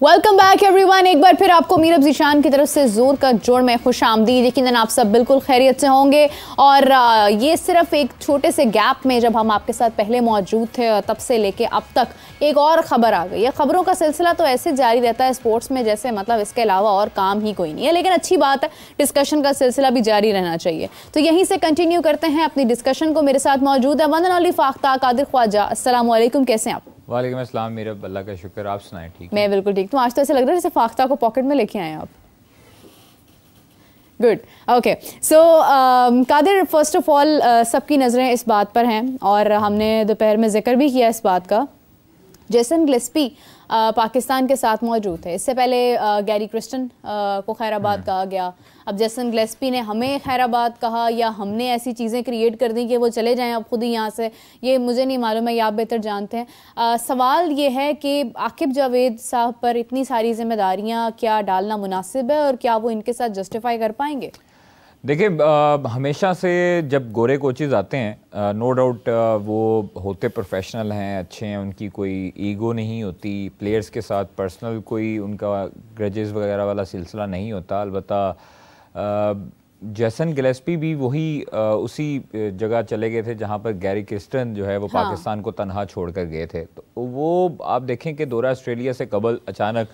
Welcome back everyone. एक बार फिर आपको मीरब ज़ीशान की तरफ से जोर का जोड़ में खुश आमदीद। यकीनन आप सब बिल्कुल खैरियत से होंगे। और ये सिर्फ एक छोटे से गैप में जब हम आपके साथ पहले मौजूद थे तब से लेके अब तक एक और ख़बर आ गई है। ख़बरों का सिलसिला तो ऐसे जारी रहता है स्पोर्ट्स में जैसे मतलब इसके अलावा और काम ही कोई नहीं है, लेकिन अच्छी बात है डिस्कशन का सिलसिला भी जारी रहना चाहिए। तो यहीं से कंटिन्यू करते हैं अपनी डिस्कशन को। मेरे साथ मौजूद है one and only Fakhta Qadir Khawaja. अस्सलाम वालेकुम, कैसे हैं आप? वालेकुम अस्सलाम मेरा अल्लाह का शुक्र, आप सुनाएं? ठीक, मैं बिल्कुल ठीक हूँ। आज तो ऐसे लग रहा है जैसे फाख्ता को पॉकेट में लेके आए हैं आप। Good, okay. So Qadir, first of all सबकी नज़रें इस बात पर हैं और हमने दोपहर में जिक्र भी किया इस बात का। जेसन गिलेस्पी पाकिस्तान के साथ मौजूद थे। इससे पहले गैरी क्रिस्टन को खैराबाद कहा गया। अब जेसन गिलेस्पी ने हमें खैराबाद कहा या हमने ऐसी चीज़ें क्रिएट कर दी कि वो चले जाएं अब खुद ही यहाँ से, ये मुझे नहीं मालूम है, ये आप बेहतर जानते हैं। सवाल ये है कि आकिब जावेद साहब पर इतनी सारी जिम्मेदारियाँ क्या डालना मुनासिब है और क्या वो इनके साथ जस्टिफाई कर पाएंगे? देखिए, हमेशा से जब गोरे कोचेज़ आते हैं, नो डाउट वो होते प्रोफेशनल हैं, अच्छे हैं, उनकी कोई ईगो नहीं होती, प्लेयर्स के साथ पर्सनल कोई उनका ग्रजेस वगैरह वाला सिलसिला नहीं होता। अलबत्ता जेसन गिलेस्पी भी वही उसी जगह चले गए थे जहाँ पर गैरी क्रिस्टन जो है वो पाकिस्तान को तनहा छोड़ कर गए थे। तो वो आप देखें कि दौरा ऑस्ट्रेलिया से कबल अचानक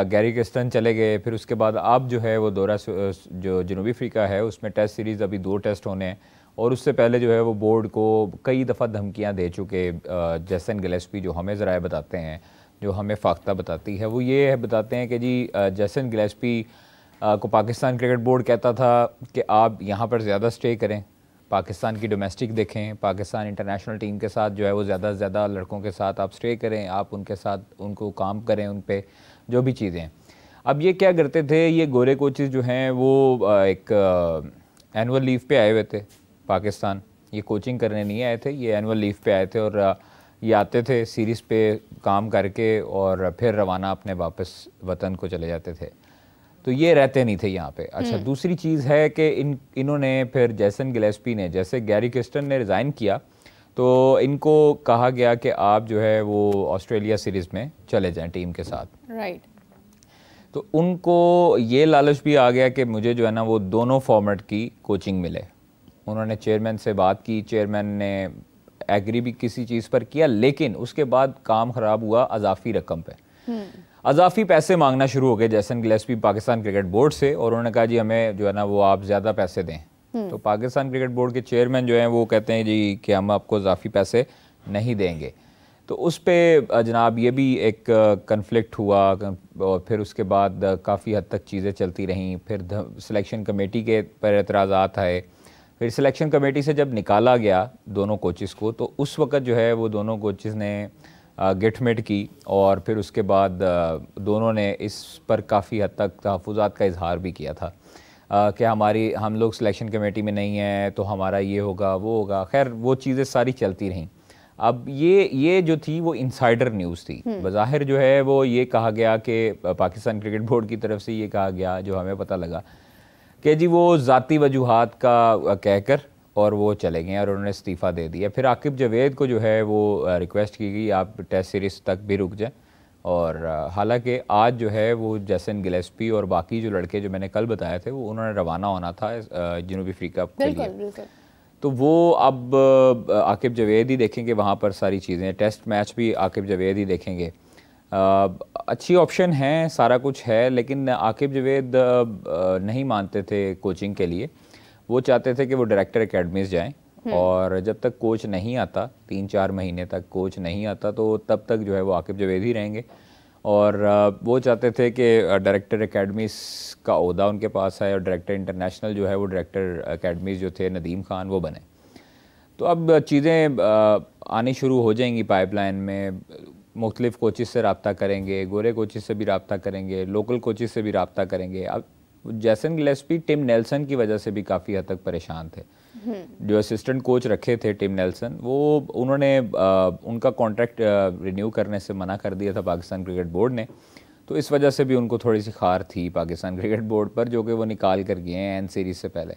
गैरी क्रिस्टन चले गए। फिर उसके बाद अब जो है वो दौरा जो जनूबी अफ्रीका है उसमें टेस्ट सीरीज़ अभी 2 टेस्ट होने हैं और उससे पहले जो है वो बोर्ड को कई दफ़ा धमकियां दे चुके। जेसन गिलेस्पी जो हमें ज़राए बताते हैं, जो हमें फाख्ता बताती है, वो ये बताते हैं कि जी जेसन गिलेस्पी को पाकिस्तान क्रिकेट बोर्ड कहता था कि आप यहाँ पर ज़्यादा स्टे करें, पाकिस्तान की डोमेस्टिक देखें, पाकिस्तान इंटरनेशनल टीम के साथ जो है वो ज़्यादा से ज़्यादा लड़कों के साथ आप स्टे करें, आप उनके साथ उनको काम करें, उन पे जो भी चीज़ें। अब ये क्या करते थे, ये गोरे कोचेज़ जो हैं वो एक एनुअल लीव पे आए हुए थे पाकिस्तान। ये कोचिंग करने नहीं आए थे, ये एनुअल लीव पे आए थे और ये आते थे सीरीज़ पे काम करके और फिर रवाना अपने वापस वतन को चले जाते थे। तो ये रहते नहीं थे यहाँ पे। अच्छा, दूसरी चीज़ है कि इन्होंने फिर जेसन गिलेस्पी ने, जैसे गैरी क्रिस्टन ने रिज़ाइन किया तो इनको कहा गया कि आप जो है वो ऑस्ट्रेलिया सीरीज़ में चले जाएं टीम के साथ। राइट। तो उनको ये लालच भी आ गया कि मुझे जो है ना वो दोनों फॉर्मेट की कोचिंग मिले। उन्होंने चेयरमैन से बात की, चेयरमैन ने एग्री भी किसी चीज़ पर किया, लेकिन उसके बाद काम ख़राब हुआ अजाफी रकम पे। अजाफी पैसे मांगना शुरू हो गए Jason Gillespie Pakistan cricket board से और उन्होंने कहा जी हमें जो है ना वो आप ज़्यादा पैसे दें। तो पाकिस्तान क्रिकेट बोर्ड के चेयरमैन जो हैं वो कहते हैं जी कि हम आपको इजाफी पैसे नहीं देंगे। तो उस पर जनाब ये भी एक कन्फ्लिक्ट हुआ और फिर उसके बाद काफ़ी हद तक चीज़ें चलती रहीं। फिर सिलेक्शन कमेटी के पर एतराज़ात आए। फिर सिलेक्शन कमेटी से जब निकाला गया दोनों कोचेज़ को तो उस वक़्त जो है वो दोनों कोचेज़ ने गिटमिट की और फिर उसके बाद दोनों ने इस पर काफ़ी हद तक तहफ़्फ़ुज़ात का इजहार भी किया था कि हम लोग सिलेक्शन कमेटी में नहीं हैं तो हमारा ये होगा वो होगा। खैर वो चीज़ें सारी चलती रहीं। अब ये जो थी वो इनसाइडर न्यूज़ थी। बज़ाहिर जो है वो ये कहा गया कि पाकिस्तान क्रिकेट बोर्ड की तरफ से ये कहा गया, जो हमें पता लगा कि जी वो ज़ाती वजूहात का कहकर और वो चले गए और उन्होंने इस्तीफ़ा दे दिया। फिर आकिब जावेद को जो है वो रिक्वेस्ट की गई आप टेस्ट सीरीज़ तक भी रुक जाएं। और हालांकि आज जो है वो जेसन गिलेस्पी और बाकी जो लड़के जो मैंने कल बताए थे वो उन्होंने रवाना होना था जनूबी अफ्रीका के लिए। तो वो अब आकिब जावेद ही देखेंगे वहाँ पर सारी चीज़ें। टेस्ट मैच भी आकिब जावेद ही देखेंगे। अच्छी ऑप्शन है, सारा कुछ है, लेकिन आकिब जावेद नहीं मानते थे कोचिंग के लिए। वो चाहते थे कि वो डायरेक्टर एकेडमीज़ जाएं और जब तक कोच नहीं आता, 3-4 महीने तक कोच नहीं आता, तो तब तक जो है वो आकिब जावेद ही रहेंगे। और वो चाहते थे कि डायरेक्टर एकेडमीज़ का ओहदा उनके पास है और डायरेक्टर इंटरनेशनल जो है वो डायरेक्टर एकेडमीज़ जो थे नदीम खान वो बने। तो अब चीज़ें आनी शुरू हो जाएंगी पाइपलाइन में। मुख्तलिफ़ कोचेज़ से रब्ता करेंगे, गोरे कोचेज़ से भी रब्ता करेंगे, लोकल कोचेज़ से भी रब्ता करेंगे। अब जेसन गिलेस्पी टिम नेल्सन की वजह से भी काफ़ी हद तक परेशान थे। जो असिस्टेंट कोच रखे थे टिम नेल्सन, वो उन्होंने उनका कॉन्ट्रैक्ट रिन्यू करने से मना कर दिया था पाकिस्तान क्रिकेट बोर्ड ने। तो इस वजह से भी उनको थोड़ी सी खार थी पाकिस्तान क्रिकेट बोर्ड पर, जो कि वो निकाल कर गए हैं एन सीरीज़ से पहले।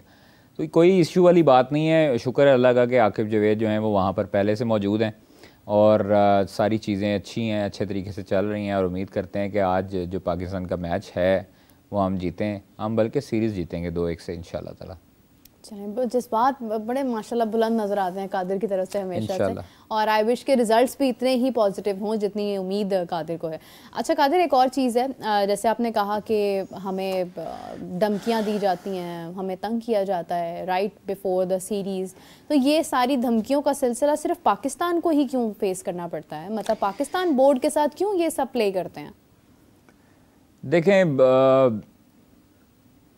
तो कोई इशू वाली बात नहीं है। शुक्र है अल्लाह का कि आकिब जावेद जो हैं वो वहाँ पर पहले से मौजूद हैं और सारी चीज़ें अच्छी हैं, अच्छे तरीके से चल रही हैं और उम्मीद करते हैं कि आज जो पाकिस्तान का मैच है वो हम जीतें, हम बल्कि सीरीज़ जीतेंगे 2-1 से इंशाल्लाह ताला। चलें, जज्बात बड़े माशाल्लाह बुलंद नज़र आते हैं कादिर की तरफ से हमेशा से, इंशाल्लाह। और आई विश के रिजल्ट्स भी इतने ही पॉजिटिव हों जितनी उम्मीद कादिर को है। अच्छा कादिर, एक और चीज़ है, जैसे आपने कहा कि हमें धमकियां दी जाती हैं, हमें तंग किया जाता है राइट बिफोर द सीरीज़, तो ये सारी धमकियों का सिलसिला सिर्फ पाकिस्तान को ही क्यों फेस करना पड़ता है? मतलब पाकिस्तान बोर्ड के साथ क्यों ये सब प्ले करते हैं? देखें,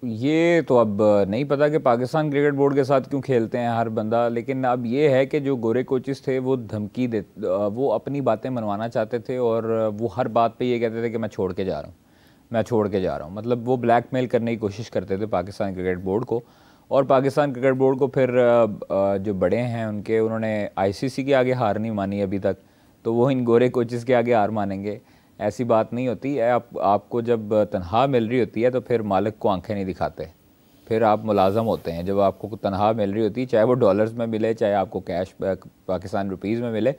ये तो अब नहीं पता कि पाकिस्तान क्रिकेट बोर्ड के साथ क्यों खेलते हैं हर बंदा, लेकिन अब ये है कि जो गोरे कोचेस थे वो धमकी दे, वो अपनी बातें मनवाना चाहते थे और वो हर बात पे ये कहते थे कि मैं छोड़ के जा रहा हूँ, मैं छोड़ के जा रहा हूँ। मतलब वो ब्लैकमेल करने की कोशिश करते थे पाकिस्तान क्रिकेट बोर्ड को, और पाकिस्तान क्रिकेट बोर्ड को फिर जो बड़े हैं उन्होंने ICC के आगे हार नहीं मानी अभी तक, तो वो इन गोरे कोचेस के आगे हार मानेंगे? ऐसी बात नहीं होती है। आपको जब तनख्वाह मिल रही होती है तो फिर मालिक को आंखें नहीं दिखाते, फिर आप मुलाजम होते हैं। जब आपको तनख्वाह मिल रही होती है, चाहे वो डॉलर्स में मिले चाहे आपको कैश पाकिस्तान रुपीज़ में मिले,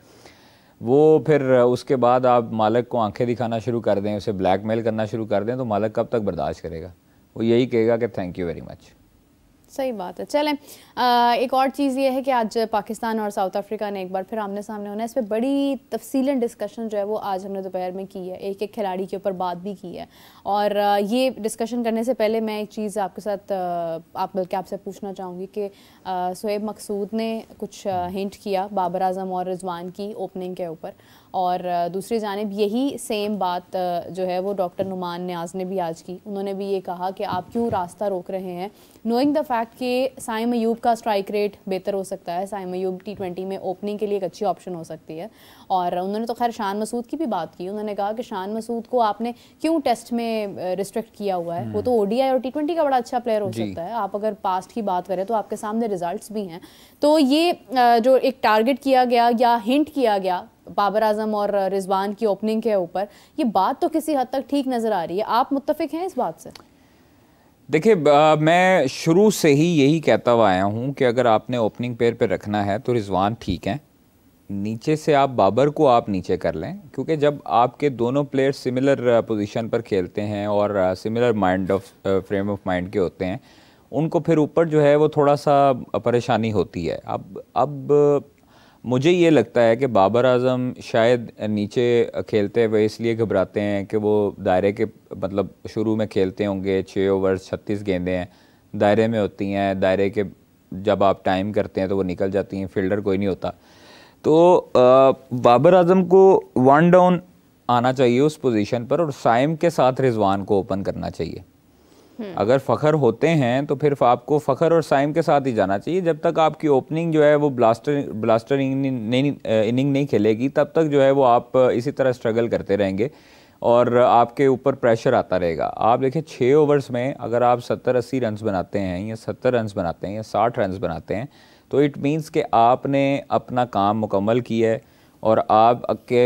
वो फिर उसके बाद आप मालिक को आंखें दिखाना शुरू कर दें, उसे ब्लैकमेल करना शुरू कर दें, तो मालिक कब तक बर्दाश्त करेगा? वो यही कहेगा कि थैंक यू वेरी मच। सही बात है। चलें, एक और चीज़ ये है कि आज पाकिस्तान और साउथ अफ्रीका ने एक बार फिर आमने सामने होना है। इस पर बड़ी तफसीलन डिस्कशन जो है वो आज हमने दोपहर में की है, एक एक खिलाड़ी के ऊपर बात भी की है। और ये डिस्कशन करने से पहले मैं एक चीज़ आपके साथ बल्कि आपसे पूछना चाहूँगी कि शोएब मकसूद ने कुछ हिंट किया बाबर आजम और रिजवान की ओपनिंग के ऊपर, और दूसरी जानिब यही सेम बात जो है वो डॉक्टर नुमान न्याज ने भी आज की। उन्होंने भी ये कहा कि आप क्यों रास्ता रोक रहे हैं, नोइंग द फैक्ट कि साइम अयूब का स्ट्राइक रेट बेहतर हो सकता है, साइम अयूब T20 में ओपनिंग के लिए एक अच्छी ऑप्शन हो सकती है। और उन्होंने तो खैर शान मसूद की भी बात की। उन्होंने कहा कि शान मसूद को आपने क्यों टेस्ट में रिस्ट्रिक्ट किया हुआ है, वो तो ODI और T20 का बड़ा अच्छा प्लेयर हो सकता है। आप अगर पास्ट की बात करें तो आपके सामने रिजल्ट्स भी हैं। तो ये जो एक टारगेट किया गया या हिंट किया गया बाबर आजम और रिजवान की ओपनिंग के ऊपर, ये बात तो किसी हद तक ठीक नज़र आ रही है। आप मुत्तफिक हैं इस बात से? देखिए, मैं शुरू से ही यही कहता हुआ आया हूँ कि अगर आपने ओपनिंग पेयर पे रखना है तो रिजवान ठीक हैं, नीचे से आप बाबर को आप नीचे कर लें, क्योंकि जब आपके दोनों प्लेयर सिमिलर पोजीशन पर खेलते हैं और सिमिलर फ्रेम ऑफ माइंड के होते हैं, उनको फिर ऊपर जो है वो थोड़ा सा परेशानी होती है। अब मुझे ये लगता है कि बाबर आजम शायद नीचे खेलते हुए इसलिए घबराते हैं कि वो दायरे के, मतलब शुरू में खेलते होंगे 6 ओवर्स 36 गेंदें हैं, दायरे में होती हैं, दायरे के जब आप टाइम करते हैं तो वो निकल जाती हैं, फील्डर कोई नहीं होता। तो बाबर आजम को 1 डाउन आना चाहिए उस पोजीशन पर, और साइम के साथ रिजवान को ओपन करना चाहिए। अगर फ़खर होते हैं तो फिर आपको फ़खर और साइम के साथ ही जाना चाहिए। जब तक आपकी ओपनिंग जो है वो ब्लास्टर इनिंग नहीं खेलेगी, तब तक जो है वो आप इसी तरह स्ट्रगल करते रहेंगे और आपके ऊपर प्रेशर आता रहेगा। आप देखिए 6 ओवर्स में अगर आप 70-80 रन्स बनाते हैं या 70 रन्स बनाते हैं या 60 रन्स बनाते हैं, तो इट मीन्स कि आपने अपना काम मुकम्मल किया है और आपके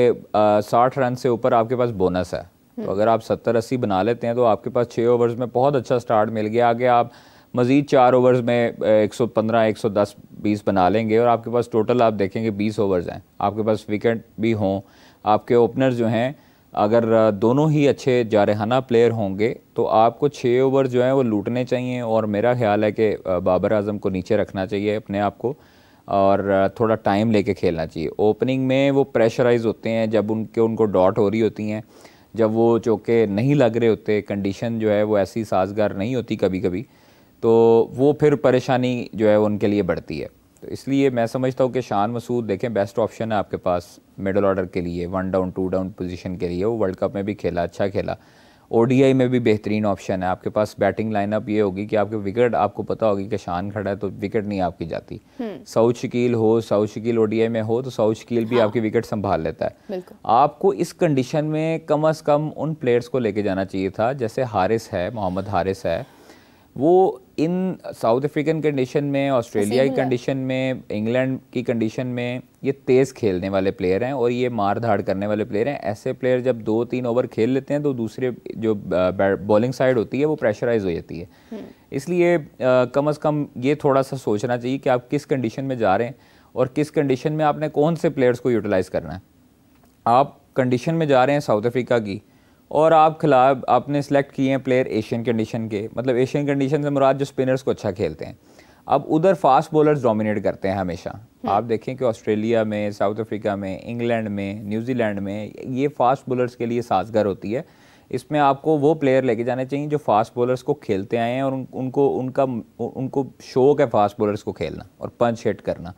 60 रन से ऊपर आपके पास बोनस है। तो अगर आप 70-80 बना लेते हैं तो आपके पास 6 ओवर्स में बहुत अच्छा स्टार्ट मिल गया। आगे आप मज़ीद 4 ओवर्स में 115, 110, 20 बना लेंगे और आपके पास टोटल आप देखेंगे 20 ओवर्स हैं। आपके पास विकेट भी हों, आपके ओपनर्स जो हैं अगर दोनों ही अच्छे जारहाना प्लेयर होंगे तो आपको 6 ओवर जो है वो लूटने चाहिए। और मेरा ख्याल है कि बाबर आजम को नीचे रखना चाहिए अपने आप को और थोड़ा टाइम लेके खेलना चाहिए। ओपनिंग में वो प्रेशराइज होते हैं जब उनको डॉट हो रही होती हैं, जब वो चौके नहीं लग रहे होते, कंडीशन जो है वो ऐसी साजगार नहीं होती कभी कभी, तो वो फिर परेशानी जो है उनके लिए बढ़ती है। तो इसलिए मैं समझता हूँ कि शान मसूद देखें बेस्ट ऑप्शन है आपके पास मिडल ऑर्डर के लिए, 1 डाउन 2 डाउन पोजीशन के लिए। वो वर्ल्ड कप में भी खेला, अच्छा खेला, ODI में भी बेहतरीन ऑप्शन है। आपके पास बैटिंग लाइनअप ये होगी कि आपके विकेट, आपको पता होगी कि शान खड़ा है तो विकेट नहीं आपकी जाती। सऊद शकील ODI में हो तो सऊद शकील भी आपकी विकेट संभाल लेता है। आपको इस कंडीशन में कम अज़ कम उन प्लेयर्स को लेके जाना चाहिए था, जैसे हारिस है, मोहम्मद हारिस है, वो इन साउथ अफ्रीकन कंडीशन में, ऑस्ट्रेलिया की कंडीशन में, इंग्लैंड की कंडीशन में ये तेज़ खेलने वाले प्लेयर हैं और ये मार धाड़ करने वाले प्लेयर हैं। ऐसे प्लेयर जब 2-3 ओवर खेल लेते हैं तो दूसरे जो बॉलिंग साइड होती है वो प्रेशराइज हो जाती है। इसलिए कम अज़ कम ये थोड़ा सा सोचना चाहिए कि आप किस कंडीशन में जा रहे हैं और किस कंडीशन में आपने कौन से प्लेयर्स को यूटिलाइज़ करना है। आप कंडीशन में जा रहे हैं साउथ अफ्रीका की, और आप खिलाफ आपने सेलेक्ट किए हैं प्लेयर एशियन कंडीशन के, मतलब एशियन कंडीशन से मुराद जो स्पिनर्स को अच्छा खेलते हैं। अब उधर फास्ट बॉलर्स डोमिनेट करते हैं हमेशा। आप देखें कि ऑस्ट्रेलिया में, साउथ अफ्रीका में, इंग्लैंड में, न्यूजीलैंड में ये फास्ट बॉलर्स के लिए साजगार होती है। इसमें आपको वो प्लेयर लेके जाने चाहिए जो फास्ट बॉलर्स को खेलते आए हैं और उनको शौक है फास्ट बॉलर्स को खेलना और पंच हिट करना।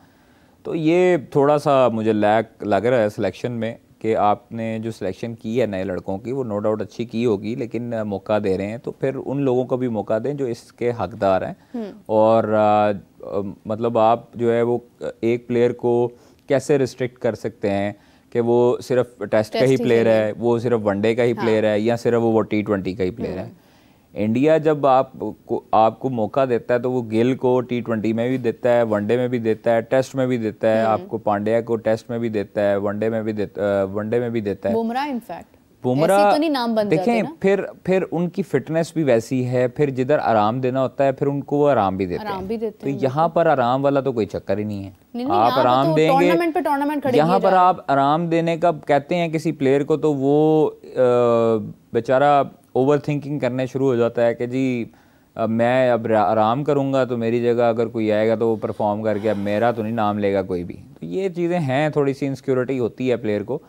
तो ये थोड़ा सा मुझे लैक लग रहा है सिलेक्शन में, कि आपने जो सिलेक्शन की है नए लड़कों की वो नो डाउट अच्छी की होगी, लेकिन मौका दे रहे हैं तो फिर उन लोगों को भी मौका दें जो इसके हकदार हैं। और मतलब आप जो है वो एक प्लेयर को कैसे रिस्ट्रिक्ट कर सकते हैं कि वो सिर्फ टेस्ट का ही प्लेयर है, वो सिर्फ वनडे का ही प्लेयर है, या सिर्फ वो T20 का ही प्लेयर है। इंडिया जब आपको मौका देता है तो वो गिल को T20 में भी देता है, वनडे में भी देता है, टेस्ट में भी देता है, आपको पांड्या को टेस्ट में भी देता है, वनडे में भी देता है। बुमराह इनफैक्ट बुमराह तो नहीं नाम बन देखें जाते ना? फिर उनकी फिटनेस भी वैसी है, फिर जिधर आराम देना होता है फिर उनको वो आराम भी देते हैं। तो यहाँ पर आराम वाला तो कोई चक्कर ही नहीं है। आप आराम देंगे, यहाँ पर आप आराम देने का कहते हैं किसी प्लेयर को तो वो बेचारा ओवर थिंकिंग करने शुरू हो जाता है कि जी मैं अब आराम करूँगा तो मेरी जगह अगर कोई आएगा तो वो परफॉर्म करके अब मेरा तो नहीं नाम लेगा कोई भी। तो ये चीज़ें हैं, थोड़ी सी इनसिक्योरिटी होती है प्लेयर को,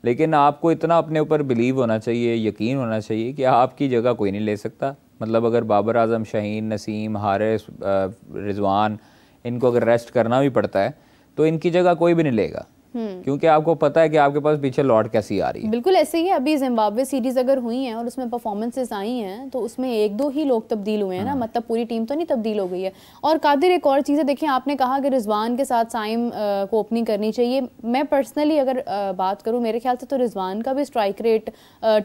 लेकिन आपको इतना अपने ऊपर बिलीव होना चाहिए, यकीन होना चाहिए कि आपकी जगह कोई नहीं ले सकता। मतलब अगर बाबर आजम, शाहीन, नसीम, हारिस, रिजवान, इनको अगर रेस्ट करना भी पड़ता है तो इनकी जगह कोई भी नहीं लेगा, क्योंकि आपको पता है कि आपके पास पीछे लौट कैसी आ रही है। बिल्कुल ऐसे ही है। अभी जिम्बाब्वे सीरीज अगर हुई है और उसमें परफॉर्मेंसेस आई हैं तो उसमें एक दो ही लोग तब्दील हुए हैं ना, मतलब पूरी टीम तो नहीं तब्दील हो गई है। और कादिर, एक और चीज़ है, देखिए आपने कहा कि रिजवान के साथ साइम को ओपनिंग करनी चाहिए। मैं पर्सनली अगर बात करूँ, मेरे ख्याल से तो रिजवान का भी स्ट्राइक रेट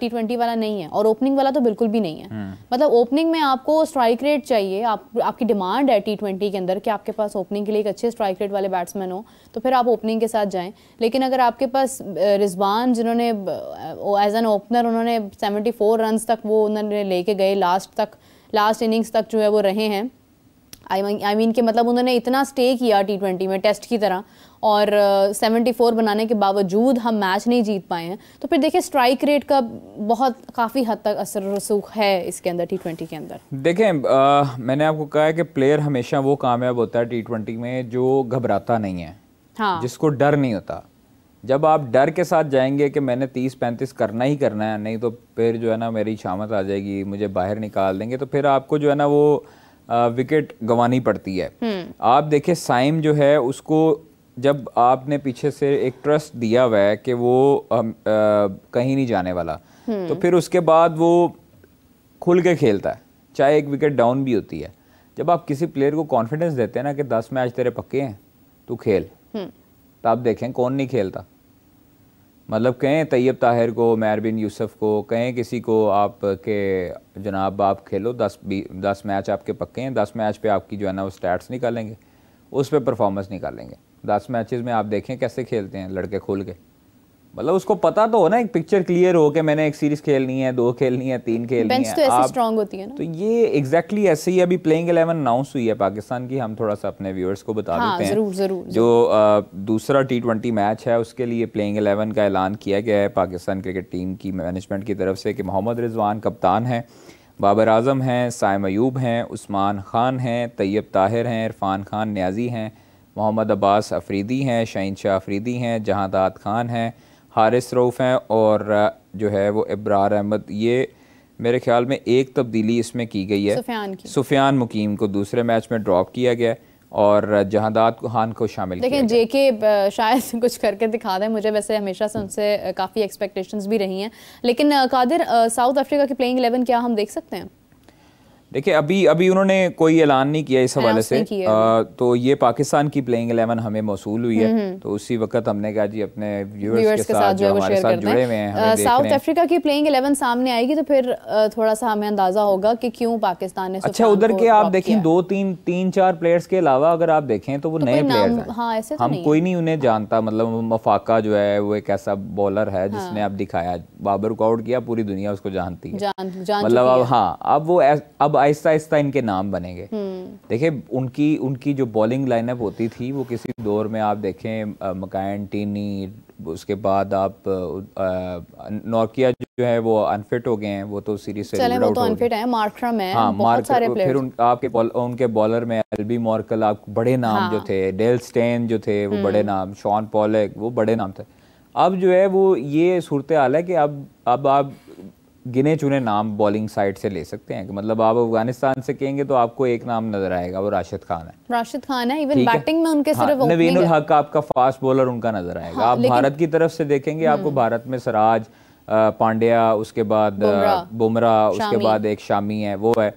T20 वाला नहीं है और ओपनिंग वाला तो बिल्कुल भी नहीं है। मतलब ओपनिंग में आपको स्ट्राइक रेट चाहिए, आपकी डिमांड है T20 के अंदर कि आपके पास ओपनिंग के लिए एक अच्छे स्ट्राइक रेट वाले बैट्समैन हो, तो फिर आप ओपनिंग के साथ जाएं। लेकिन अगर आपके पास रिजवान, जिन्होंने एज एन ओपनर उन्होंने 74 रन्स तक वो उन्होंने लेके गए, लास्ट इनिंग्स तक जो है वो रहे हैं। आई मीन कि मतलब उन्होंने इतना स्टे किया T20 में टेस्ट की तरह, और 74 बनाने के बावजूद हम मैच नहीं जीत पाए हैं। तो फिर देखिए स्ट्राइक रेट का काफ़ी हद तक असर रसूख है इसके अंदर, T20 के अंदर। देखें मैंने आपको कहा है कि प्लेयर हमेशा वो कामयाब होता है T20 में जो घबराता नहीं है, हाँ, जिसको डर नहीं होता। जब आप डर के साथ जाएंगे कि मैंने 30-35 करना ही करना है, नहीं तो फिर जो है ना मेरी शामत आ जाएगी, मुझे बाहर निकाल देंगे, तो फिर आपको जो है ना वो विकेट गंवानी पड़ती है। आप देखिए साइम जो है उसको जब आपने पीछे से एक ट्रस्ट दिया हुआ है कि वो कहीं नहीं जाने वाला, तो फिर उसके बाद वो खुल के खेलता है, चाहे एक विकेट डाउन भी होती है। जब आप किसी प्लेयर को कॉन्फिडेंस देते हैं ना कि 10 मैच तेरे पक्के हैं, तू खेल, तो आप देखें कौन नहीं खेलता। मतलब कहें तैयब ताहिर को, मैर बिन यूसुफ को, कहें किसी को आप के जनाब आप खेलो, 10 मैच आपके पक्के हैं, 10 मैच पे आपकी जो है ना वो स्टैट्स निकालेंगे, उस पर परफॉर्मेंस निकालेंगे। 10 मैचेस में आप देखें कैसे खेलते हैं लड़के खोल के। मतलब उसको पता तो हो ना, एक पिक्चर क्लियर हो कि मैंने एक सीरीज खेलनी है, 2 खेलनी है, 3 खेलनी है। तो ऐसे स्ट्रांग होती है ना। तो ये एग्जैक्टली ऐसे ही अभी प्लेइंग 11 अनाउंस हुई है पाकिस्तान की। हम थोड़ा सा अपने व्यूअर्स को बता देते हैं। जरूर। जो दूसरा T20 मैच है उसके लिए प्लेइंग 11 का ऐलान किया गया है पाकिस्तान क्रिकेट टीम की मैनेजमेंट की तरफ से कि मोहम्मद रिजवान कप्तान हैं, बाबर आजम हैं, साइम अयूब हैं, उस्मान खान हैं, तैयब ताहिर हैं, इरफान खान न्याजी हैं, मोहम्मद अब्बास अफरीदी हैं, शाहीन शाह अफरीदी हैं, जहादात खान हैं, हारिस रऊफ़ हैं, और जो है वो इब्रार अहमद। ये मेरे ख्याल में एक तब्दीली इसमें की गई है, सुफियान मुकीम को दूसरे मैच में ड्रॉप किया गया और जहादात खान को शामिल किया। देखिए जेके शायद कुछ करके दिखा दें, मुझे वैसे हमेशा से उनसे काफ़ी एक्सपेक्टेशंस भी रही हैं। लेकिन कादिर, साउथ अफ्रीका की प्लेइंग 11 क्या हम देख सकते हैं? देखिए अभी उन्होंने कोई ऐलान नहीं किया इस हवाले से, तो ये पाकिस्तान की प्लेइंग 11 हमें मौसूल हुई है, तो उसी वक्त हमने कहा जी अपने व्यूअर्स के साथ जो हमारे साथ जुड़े हुए हैं, साउथ अफ्रीका की प्लेइंग 11 सामने आएगी तो फिर थोड़ा सा हमें अंदाजा होगा कि क्यों पाकिस्तान ने। अच्छा, उधर के आप देखें 2-3-4 प्लेयर्स के अलावा अगर आप देखें तो वो नए प्लेयर्स हैं। हाँ, ऐसे तो हम कोई नहीं उन्हें जानता। मतलब मफाका जो है वो एक ऐसा बॉलर है जिसने अब दिखाया, बाबर को आउट किया, पूरी दुनिया उसको जानती है। मतलब अब हाँ, अब वो अब आहिस्ता आहिस्ता इनके नाम बनेंगे। देखिए उनकी जो बॉलिंग लाइनअप होती थी वो किसी दौर में आप देखें मकान टीनी, उसके बाद आप नोकिया जो है वो अनफिट हो गए हैं, वो तो सीरीज से चले, वो तो अनफिट है, मार्करम है, हाँ, बहुत सारे प्लेयर्स। फिर आपके उनके बॉलर में एल्बी मॉर्कल, आप बड़े नाम जो थे, डेल स्टेन जो थे वो बड़े नाम, शॉन पॉलेक वो बड़े नाम थे। अब जो है वो ये सूरत हाल है कि अब आप गिने चुने नाम बॉलिंग साइड से ले सकते हैं कि मतलब आप अफगानिस्तान से कहेंगे तो आपको एक नाम नजर आएगा, वो राशिद खान है। राशिद खान है, इवन बैटिंग में उनके सिर्फ नवीन उल हक आपका फास्ट बॉलर उनका नजर आएगा। आप भारत की तरफ से देखेंगे आपको भारत में सिराज, पांड्या, उसके बाद बुमराह, उसके बाद एक शामी है वो है,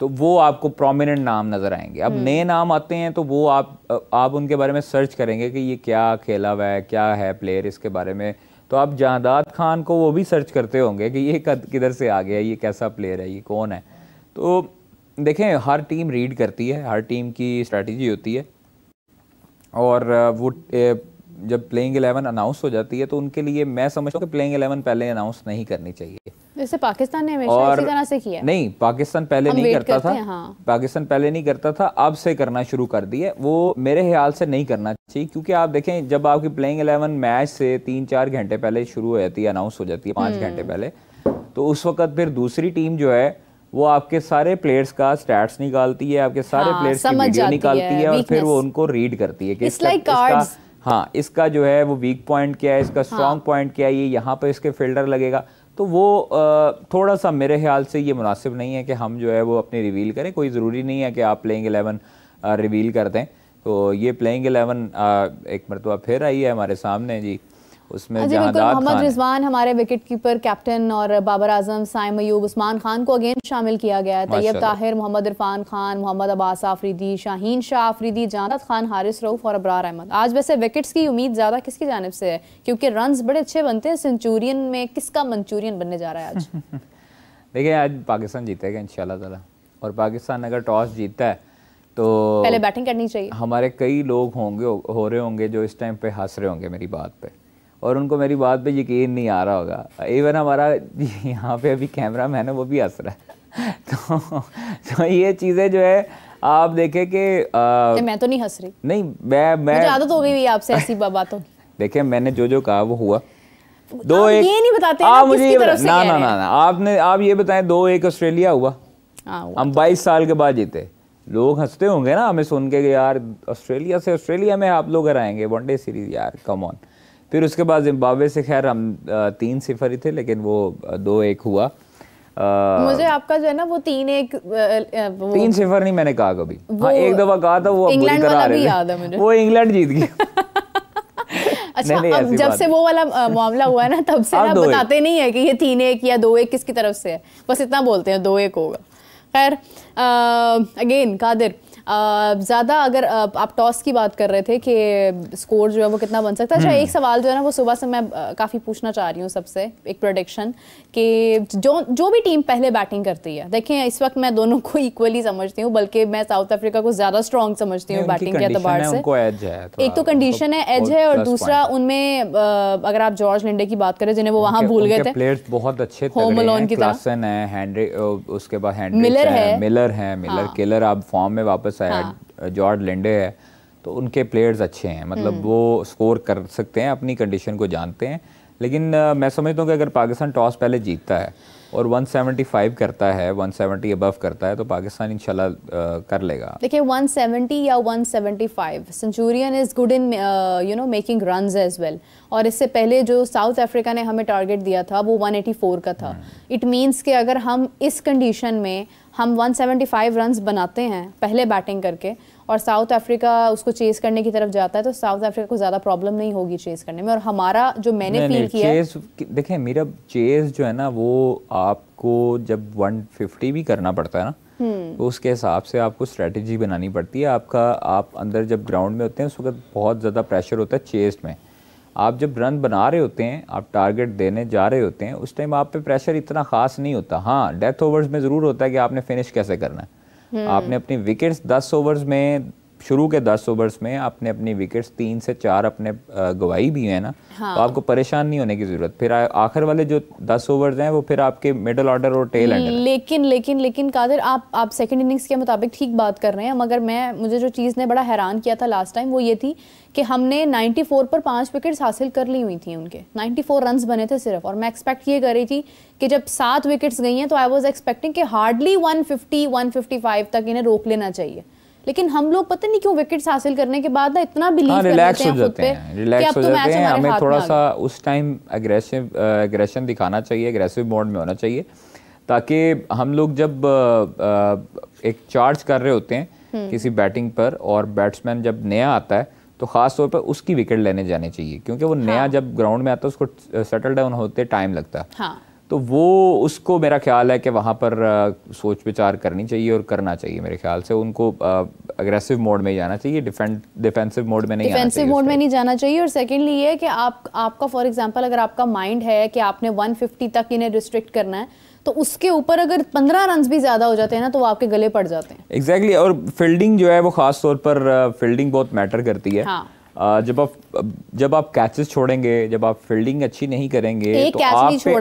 तो वो आपको प्रोमिनेंट नाम नजर आएंगे। अब नए नाम आते हैं तो वो आप उनके बारे में सर्च करेंगे कि ये क्या खेला हुआ है, क्या है प्लेयर, इसके बारे में तो आप जहादात खान को वो भी सर्च करते होंगे कि ये किधर से आ गया, ये कैसा प्लेयर है, ये कौन है। तो देखें हर टीम रीड करती है, हर टीम की स्ट्रैटेजी होती है, और वो जब प्लेइंग 11 अनाउंस हो जाती है तो उनके लिए मैं समझता हूँ कि प्लेइंग 11 पहले अनाउंस नहीं करनी चाहिए। जैसे पाकिस्तान ने हमेशा इसी तरह से किया। नहीं, पाकिस्तान पहले नहीं करता था। हाँ। पाकिस्तान पहले नहीं करता था, अब से करना शुरू कर दिया। वो मेरे ख्याल से नहीं करना चाहिए, क्योंकि आप देखें जब आपकी प्लेइंग 11 मैच से 3-4 घंटे पहले शुरू हो जाती है, अनाउंस हो जाती है 5 घंटे पहले, तो उस वक्त फिर दूसरी टीम जो है वो आपके सारे प्लेयर्स का स्टैट्स निकालती है, आपके सारे प्लेयर्स की वीडियो निकालती है और फिर वो उनको रीड करती है कि हाँ इसका जो है वो वीक पॉइंट क्या है, इसका स्ट्रॉन्ग पॉइंट क्या है, ये यहाँ पे इसके फील्डर लगेगा। तो वो थोड़ा सा मेरे ख्याल से ये मुनासिब नहीं है कि हम जो है वो अपनी रिवील करें। कोई ज़रूरी नहीं है कि आप प्लेइंग 11 रिवील कर दें। तो ये प्लेइंग 11 एक मरतबा फिर आई है हमारे सामने जी, उसमें मोहम्मद रिजवान हमारे विकेट कीपर कैप्टन और बाबर आजम, साइम अयूब, उस्मान खान को अगेन शामिल किया गया है। तैयब ताहिर, मोहम्मद इरफान खान, मोहम्मद अब्बास आफरीदी, शाहीन शाह आफरीदी, जहादात खान, हारिस रऊफ और अबरार अहमद। आज वैसे विकेट्स की उम्मीद ज़्यादा किसकी जानिब से है, क्योंकि रन्स बड़े अच्छे बनते हैं, सेंचुरियन में किसका मंचूरियन बनने जा रहा है आज? देखिए आज पाकिस्तान जीतेगा इंशाल्लाह ताला, और पाकिस्तान अगर टॉस जीतता है तो पहले बैटिंग करनी चाहिए। हमारे कई लोग हो रहे होंगे जो इस टाइम पे हंस रहे होंगे मेरी बात पे, और उनको मेरी बात पे यकीन नहीं आ रहा होगा। इवन हमारा यहाँ पे अभी कैमरा मैन है वो भी हंस रहा है। तो ये चीज़ें जो है आप देखें कि मैं तो नहीं हंस रही। नहीं, मैं मुझे आदत हो गई आपसे ऐसी बातों की। देखें मैंने जो कहा वो हुआ। ये नहीं बताते आप मुझे किसकी तरफ से कह रहे हैं। आप ये बताएं 2-1 ऑस्ट्रेलिया हुआ, हम 22 साल के बाद जीते। लोग हंसते होंगे ना हमें सुन के कि यार ऑस्ट्रेलिया में आप लोग हराएंगे वनडे सीरीज, यार कम ऑन। फिर उसके बाद जिम्बाब्वे से खैर हम 3-0 ही थे, लेकिन वो 2-1 हुआ। मुझे आपका जो है ना वो 3-1 3-0 नहीं मैंने कहा कभी, हाँ एक दफा कहा था, वो इंग्लैंड वाला भी याद है मुझे, वो इंग्लैंड जीत गया। अच्छा नहीं, अब जब से वो वाला मामला हुआ है ना तब से ना बताते नहीं है कि ये 3-1 या 2-1 किसकी तरफ से है, बस इतना बोलते हैं 2-1 होगा। खैर अगेन कादिर, ज़्यादा अगर आप टॉस की बात कर रहे थे कि स्कोर जो है वो कितना बन सकता है। अच्छा एक सवाल जो है ना वो सुबह से मैं काफ़ी पूछना चाह रही हूँ सबसे, एक प्रेडिक्शन कि जो भी टीम पहले बैटिंग करती है, देखें इस वक्त मैं दोनों को इक्वली समझती हूँ, बल्कि मैं साउथ अफ्रीका को ज़्यादा स्ट्रॉन्ग समझती हूँ बैटिंग के एतबार से। एक तो कंडीशन है, एज है, और दूसरा उनमें अगर आप जॉर्ज लिंडे की बात करें जिन्हें वो वहाँ भूल गए थे, प्लेयर्स बहुत अच्छे होम अलोन की तरह, उसके बाद मिलर किलर अब फॉर्म में वापस आया, जॉर्ज लिंडे है, तो उनके प्लेयर्स अच्छे हैं, मतलब वो स्कोर कर सकते हैं, अपनी कंडीशन को जानते हैं। लेकिन मैं समझता हूँ कि अगर पाकिस्तान टॉस पहले जीतता है और 175 करता है, 170 अबव करता है, तो पाकिस्तान इंशाल्लाह कर लेगा। देखिए 170 या 175, centurion is good in making runs as well, और इससे पहले जो साउथ अफ्रीका ने हमें टारगेट दिया था वो 184 का था। इट मीन्स कि अगर हम इस कंडीशन में हम 175 रन्स बनाते हैं पहले बैटिंग करके, और साउथ अफ्रीका उसको चेस करने की तरफ जाता है, तो साउथ अफ्रीका को ज़्यादा प्रॉब्लम नहीं होगी चेस करने में। और हमारा जो मैंने फील किया है, देखें मेरा चेस जो है ना वो आपको जब 150 भी करना पड़ता है ना, तो उसके हिसाब से आपको स्ट्रेटजी बनानी पड़ती है। आप अंदर जब ग्राउंड में होते हैं उस वक्त बहुत ज़्यादा प्रेशर होता है चेस में। आप जब रन बना रहे होते हैं, आप टारगेट देने जा रहे होते हैं, उस टाइम आप पे प्रेशर इतना खास नहीं होता। हाँ, डेथ ओवर्स में ज़रूर होता है कि आपने फिनिश कैसे करना है। आपने अपनी विकेट्स 10 ओवर्स में शुरू के 10 ओवर्स में आपने अपनी विकेट्स 3 से 4 अपने गवाई भी हैं ना, तो आपको परेशान नहीं होने की जरूरत। फिर आखिर वाले जो 10 ओवर्स हैं वो फिर आपके मिडिल ऑर्डर और टेल एंडर। लेकिन कादिर, आप सेकंड इनिंग्स के मुताबिक ठीक बात कर रहे हैं, मगर मुझे जो चीज़ ने बड़ा हैरान किया था लास्ट टाइम वो ये थी कि हमने 94 पर 5 विकेट्स हासिल कर ली हुई थी, उनके 94 रन्स बने थे सिर्फ, और मैं एक्सपेक्ट ये कर रही थी कि जब 7 विकेट्स गई हैं तो आई वाज एक्सपेक्टिंग कि हार्डली 150-155 तक इन्हें रोक लेना चाहिए। लेकिन हम लोग पता नहीं क्यों विकेट्स हासिल करने के बाद ना इतना बिलीव कर लेते हैं खुद पे कि अब तो मैच हमारे हाथ में, हमें थोड़ा सा उस टाइम एग्रेशन दिखाना चाहिए, एग्रेसिव मोड में होना चाहिए, ताकि हम लोग जब एक चार्ज कर रहे होते हैं किसी बैटिंग पर और बैट्समैन जब नया आता है तो खास तौर पर उसकी विकेट लेने जाने चाहिए, क्योंकि वो नया जब ग्राउंड में आता है उसको सेटल डाउन होते टाइम लगता है। हाँ। तो वो उसको मेरा ख्याल है कि वहाँ पर सोच विचार करनी चाहिए और करना चाहिए। मेरे ख्याल से उनको अग्रेसिव मोड में ही जाना चाहिए, डिफेंसिव मोड में नहीं जाना चाहिए। डिफेंसिव मोड में नहीं जाना चाहिए। और सेकेंडली ये कि आपका फॉर एग्जांपल अगर आपका माइंड है कि आपने 150 तक इन्हें रिस्ट्रिक्ट करना है, तो उसके ऊपर अगर 15 रन भी ज्यादा हो जाते हैं ना तो वो आपके गले पड़ जाते हैं। एग्जैक्टली। और फील्डिंग जो है वो खास तौर पर फील्डिंग बहुत मैटर करती है। हाँ। जब आप कैचेस छोड़ेंगे, जब आप फील्डिंग अच्छी नहीं करेंगे तो आप पे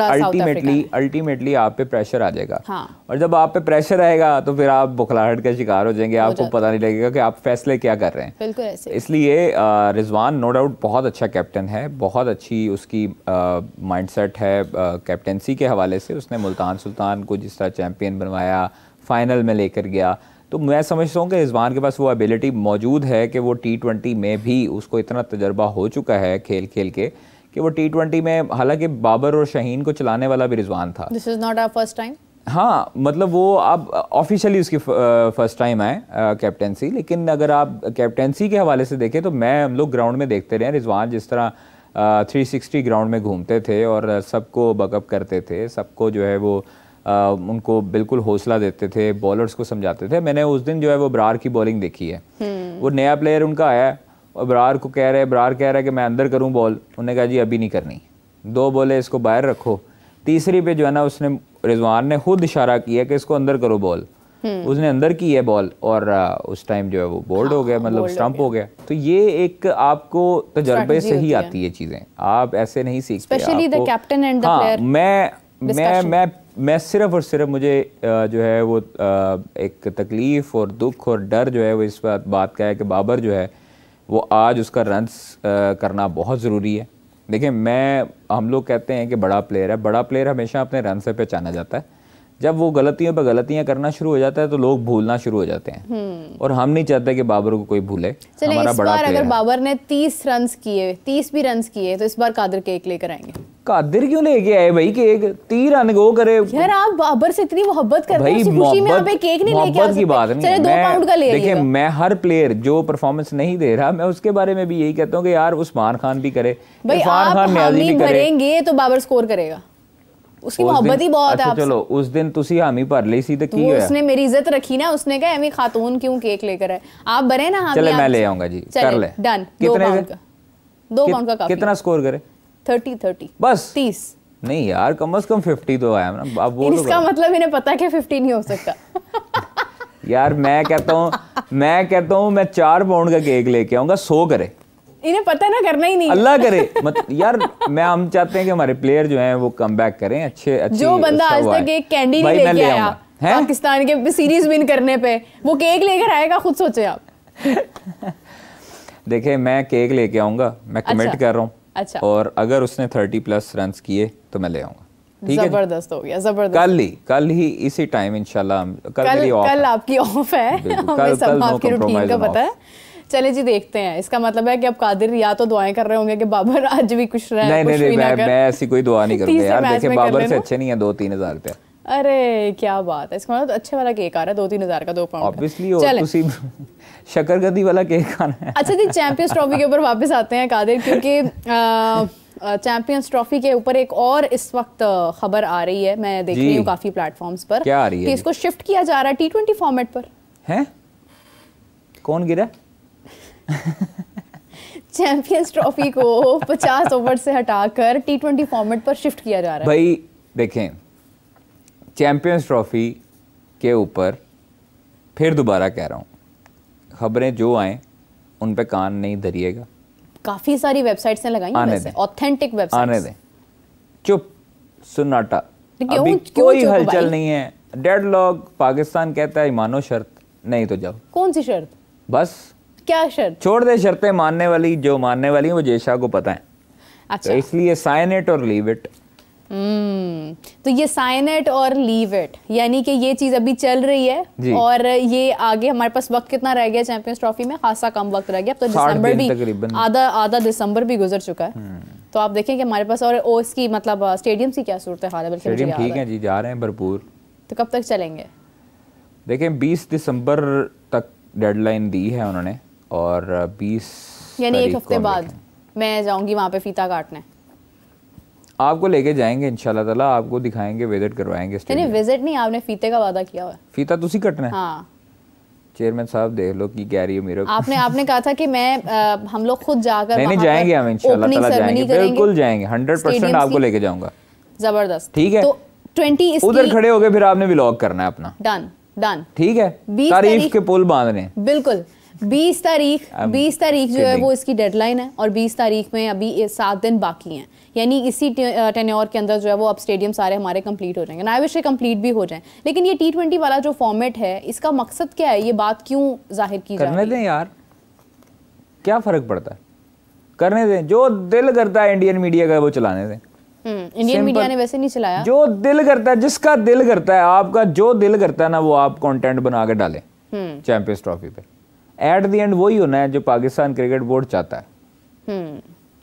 अल्टीमेटली आप पे प्रेशर आ जाएगा। हाँ। और जब आप पे प्रेशर आएगा तो फिर आप बुखलाहट का शिकार हो जाएंगे, आपको पता नहीं लगेगा कि आप फैसले क्या कर रहे हैं। बिल्कुल ऐसे। इसलिए रिजवान नो डाउट बहुत अच्छा कैप्टन है, बहुत अच्छी उसकी माइंडसेट है कैप्टनसी के हवाले से। उसने मुल्तान सुल्तान को जिस तरह चैंपियन बनवाया, फाइनल में लेकर गया, तो मैं समझता हूँ कि रिजवान के पास वो एबिलिटी मौजूद है कि वो T20 में भी उसको इतना तजर्बा हो चुका है खेल के कि वो T20 में, हालांकि बाबर और शाहीन को चलाने वाला भी रिजवान था। This is not our first time. हाँ, मतलब वो अब ऑफिशियली उसकी फर्स्ट टाइम है कैप्टेंसी, लेकिन अगर आप कैप्टेंसी के हवाले से देखें तो हम लोग ग्राउंड में देखते रहे रिजवान जिस तरह 360 ग्राउंड में घूमते थे और सबको बकअप करते थे, सबको जो है वो उनको बिल्कुल हौसला देते थे, बॉलर्स को समझाते थे। मैंने उस दिन जो है वो बरार की बॉलिंग देखी है। वो नया प्लेयर उनका आया और बरार कह रहा है कि मैं अंदर करूं बॉल, उन्होंने कहा जी अभी नहीं करनी, 2 बॉलें इसको बाहर रखो। तीसरी पे जो है ना उसने रिजवान ने खुद इशारा किया कि इसको अंदर करो बॉल, उसने अंदर की है बॉल और उस टाइम जो है वो बोल्ड हो गया, मतलब स्टंप हो गया। तो ये एक आपको तजर्बे से ही आती है चीजें, आप ऐसे नहीं सीखते। Specially the captain and the player. मैं सिर्फ और सिर्फ मुझे जो है वो एक तकलीफ और दुख और डर जो है वो इस बात का है कि बाबर जो है वो आज उसका रन्स करना बहुत ज़रूरी है। देखिए हम लोग कहते हैं कि बड़ा प्लेयर है, बड़ा प्लेयर हमेशा अपने रन से पहचाना जाता है। जब वो गलतियों पर गलतियां करना शुरू हो जाता है तो लोग भूलना शुरू हो जाते हैं, और हम नहीं चाहते कि बाबर को कोई भूले। हमारा बड़ा प्लेयर अगर बाबर ने 30 रन किए, 30 भी रन किए, तो इस बार कादिर केक लेकर आएंगे। कादिर क्यों लेके आए भाई केक? 30 रन गो करे यार, आप बाबर से इतनी मोहब्बत करते हैं, उसी खुशी में आप एक केक नहीं लेके आ सकते? की बात नहीं, चलिए 2 पाउंड का ले आइएगा। देखिए मैं हर प्लेयर जो परफॉर्मेंस नहीं दे रहा, मैं उसके बारे में भी यही कहता हूँ कि यार उस्मान खान भी करे, इरफान खान न्याजी भी करे। मरेंगे तो बाबर स्कोर करेगा, उसकी मोहब्बत ही बहुत है आपसे। चलो उस दिन तुसी हामी भर ली सी तो की होया? उसने मेरी इज्जत रखी ना, उसने कहा एमी खातून क्यों केक लेकर आए, आप बरे ना हामी। चले मैं ले आऊंगा जी, कर ले। डन। 2 पाउंड का 2 पाउंड का काफी। कितना स्कोर करे? 30 बस 30 नहीं यार, कम से कम 50 तो आया ना। अब वो इसका मतलब इन्हें पता है कि 50 नहीं हो सकता। यार मैं कहता हूँ मैं 4 पाउंड का केक लेके आऊंगा, 100 करे। इन्हें पता ना, करना ही नहीं, अल्लाह करे। यार हम चाहते हैं कि हमारे प्लेयर जो हैं वो कम बैक करें, अच्छे। जो बंदा आज तक एक कैंडी नहीं लेके आया पाकिस्तान के सीरीज विन करने पे, वो केक लेकर आएगा, खुद सोचे आप। देखिए मैं केक लेके आऊंगा, मैं कमिट कर रहा हूँ। अच्छा। और अगर उसने 30+ रन किए तो मैं ले आऊंगा। ठीक है, जबरदस्त हो गया, जबरदस्त। कल ही इसी टाइम इंशाल्लाह। कल आपकी ऑफ है, हमें सब आपकी रूटीन का पता है। चले जी देखते हैं, इसका मतलब है कि अब कादिर या तो दुआएं कर रहे होंगे कि बाबर आज भी खुश रहे। नहीं, मैं ऐसी कोई दुआ नहीं करूंगा यार। देखिए बाबर से अच्छे नहीं है 2-3 हज़ार रुपया। अरे क्या बात है, इसका मतलब अच्छे वाला केक आ रहा है 2-3 हज़ार का, 2 पाउंड। ऑब्वियसली तुसी शक्करकंदी वाला केक खाना है। अच्छा जी, चैंपियंस ट्रॉफी के ऊपर वापस आते हैं कादिर, क्योंकि चैंपियंस ट्रॉफी के ऊपर एक और इस वक्त खबर आ रही है, मैं देख रही हूँ काफी प्लेटफॉर्म्स पर। क्या आ रही है? कि इसको शिफ्ट किया जा रहा है T20 फॉर्मेट पर। हैं? कौन गिरा? चैंपियंस ट्रॉफी को 50 ओवर से हटाकर T20 फॉर्मेट पर शिफ्ट किया जा रहा है। भाई देखें, चैंपियंस ट्रॉफी के ऊपर फिर दोबारा कह रहा हूँ, खबरें जो आए उन पे कान नहीं धरिएगा। काफी सारी वेबसाइट्स ने लगाई हैं वैसे, ऑथेंटिक वेबसाइट्स। आने दें, चुप, सुन्नाटा, क्यों? अभी क्यों कोई चुप हलचल भाई? नहीं है। डेडलॉक, पाकिस्तान कहता है मानो शर्त, नहीं तो जाओ। कौन सी शर्त? बस क्या शर्त? छोड़ दे शर्तें मानने वाली, जो मानने वाली है वो जयशाह को पता है। अच्छा, तो इसलिए साइन इट और लीव इट। तो ये साइन इट और लीव इट, यानी कि ये चीज अभी चल रही है जी। और ये आगे हमारे पास वक्त कितना रह गया चैंपियंस ट्रॉफी में? खासा कम वक्त रह गया। अब तो 60 दिसंबर भी, दिन तकरीबन। आधा दिसंबर भी गुजर चुका है। तो आप देखें कि हमारे पास, और इसकी मतलब स्टेडियम की क्या सूरत हाल है? बल्कि मुझे स्टेडियम याद ठीक है। है जी, जा रहे हैं भरपूर। तो कब तक चलेंगे? देखें 20 दिसंबर तक डेडलाइन दी है उन्होंने, और 20 यानी एक तारीख हफ्ते को हम बाद देखें। मैं जाऊंगी वहां पे फीता काटने। आपको लेके जाएंगे इंशाल्लाह ताला, आपको दिखाएंगे, विजिट करवाएंगे नहीं स्टेडियम। विजिट नहीं, आपने फीते का वादा किया हुआ है। फीता तुसी कटना है? हाँ, चेयरमैन साहब देख लो की कह रही है मेरे को। आपने कहा था कि मैं हम लोग खुद जाकर नहीं वहाँ जाएंगे पर हम इंशाल्लाह opening ताला ceremony जाएंगे, करेंगे। बिल्कुल जाएंगे, 100% Stadiums आपको की। लेके जाऊंगा। जबरदस्त, ठीक है। तो 20 उधर इसकी खड़े हो गए, फिर आपने व्लॉग करना है अपना। डन। ठीक है, 20 तारीफ तारीख के पुल बांधने। बिल्कुल 20 तारीख I'm 20 तारीख जो है kidding. वो इसकी डेडलाइन है, और 20 तारीख में अभी 7 दिन बाकी हैं। यानी इसी टेन्योर के अंदर जो है वो अब स्टेडियम सारे हमारे कंप्लीट हो जाएंगे। आई विश कंप्लीट भी हो जाएं। लेकिन ये T20 वाला जो फॉर्मेट है, इसका मकसद क्या है? ये बात क्यों जाहिर की जा करने रही है? दें यार, क्या फर्क पड़ता है, करने दें। जो दिल करता है इंडियन मीडिया का वो चलाने दें। Indian Simple. मीडिया ने वैसे नहीं चलाया। जो दिल करता है, जिसका दिल करता है, आपका जो दिल करता है ना, वो आप कंटेंट बना के डालें चैंपियंस ट्रॉफी पे। एट द एंड वही होना है जो पाकिस्तान क्रिकेट बोर्ड चाहता है।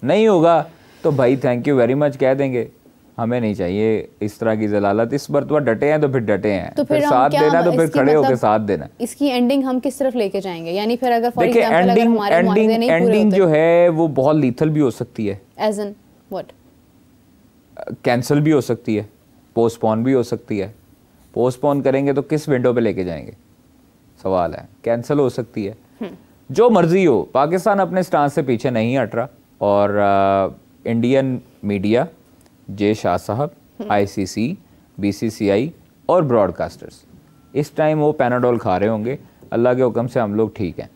नहीं होगा तो भाई थैंक यू वेरी मच कह देंगे, हमें नहीं चाहिए इस तरह की जलालत। इस बार तो डटे हैं तो फिर डटे हैं, तो फिर हम साथ क्या देना तो फिर इसकी खड़े होकर मतलब साथ देना। इसकी एंडिंग हम किस तरफ लेके जाएंगे? यानी फिर अगर फॉर देखिए एग्जांपल अगर हमारे मुआहदे नहीं पूरे एंडिंग होते, जो है वो बहुत लीथल भी हो सकती है। As in what? कैंसिल भी हो सकती है, पोस्टपोन भी हो सकती है। पोस्टपोन करेंगे तो किस विंडो पे लेके जाएंगे, सवाल है। कैंसिल हो सकती है, जो मर्जी हो। पाकिस्तान अपने स्टांस से पीछे नहीं हट रहा, और इंडियन मीडिया, जे शाह साहब, ICC, BCCI और ब्रॉडकास्टर्स इस टाइम वो पैनाडोल खा रहे होंगे। अल्लाह के हुक्म से हम लोग ठीक हैं।